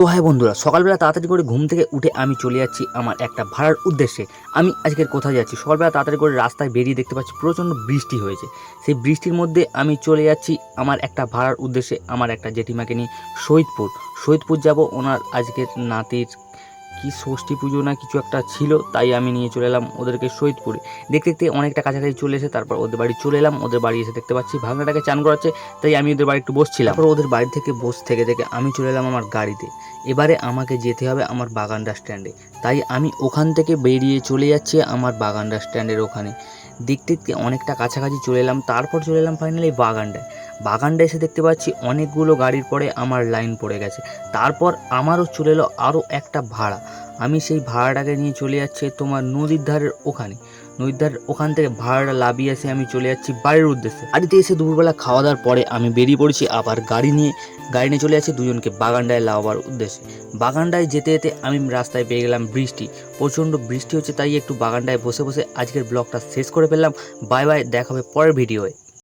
তো হ্যাঁ বন্ধুরা, সকালবেলা তাড়াতাড়ি করে ঘুম থেকে উঠে আমি চলে যাচ্ছি আমার একটা ভাড়ার উদ্দেশ্যে। আমি আজকের কোথায় যাচ্ছি, সকালবেলা তাড়াতাড়ি করে রাস্তায় বেরিয়ে দেখতে পাচ্ছি প্রচণ্ড বৃষ্টি হয়েছে। সেই বৃষ্টির মধ্যে আমি চলে যাচ্ছি আমার একটা ভাড়ার উদ্দেশ্যে, আমার একটা জেঠিমাকে নিয়ে সৈয়দপুর যাব। ওনার আজকের নাতির কি ষষ্ঠী পুজো না কিছু একটা ছিল, তাই আমি নিয়ে চলে এলাম ওদেরকে সৈয়দপুরে। দেখতে দেখতে অনেকটা কাছাকাছি চলে এসে তারপর ওদের বাড়ি চলে এলাম। ওদের বাড়ি এসে দেখতে পাচ্ছি ভাগনাটাকে চান করাচ্ছে, তাই আমি ওদের বাড়ি একটু বসছিলাম। তারপর ওদের বাড়ি থেকে থেকে আমি চলে এলাম আমার গাড়িতে। এবারে আমাকে যেতে হবে আমার বাগানডা স্ট্যান্ডে, তাই আমি ওখান থেকে বেরিয়ে চলে যাচ্ছি আমার বাগানডা স্ট্যান্ডের ওখানে। দেখতে দেখতে অনেকটা কাছাকাছি চলে এলাম, তারপর চলে এলাম ফাইনালি বাগানডায় এসে দেখতে পাচ্ছি অনেকগুলো গাড়ির পরে আমার লাইন পড়ে গেছে। তারপর আমারও চলে এলো আরও একটা ভাড়া। আমি সেই ভাড়াটাকে নিয়ে চলে যাচ্ছি তোমার নদীর ধারের ওখান থেকে ভাড়াটা লাভিয়ে এসে আমি চলে যাচ্ছি বাড়ির উদ্দেশ্যে। বাড়িতে এসে দুপুরবেলা খাওয়া দাওয়ার পরে আমি বেরিয়ে পড়েছি আবার গাড়ি নিয়ে চলে যাচ্ছি দুজনকে বাগানডায় লাভার উদ্দেশ্যে। বাগানডায় যেতে যেতে আমি রাস্তায় পেয়ে গেলাম বৃষ্টি, প্রচণ্ড বৃষ্টি হচ্ছে, তাই একটু বাগানডায় বসে বসে আজকের ব্লগটা শেষ করে ফেললাম। বাই বাই, দেখা হবে পরের ভিডিওয়ে।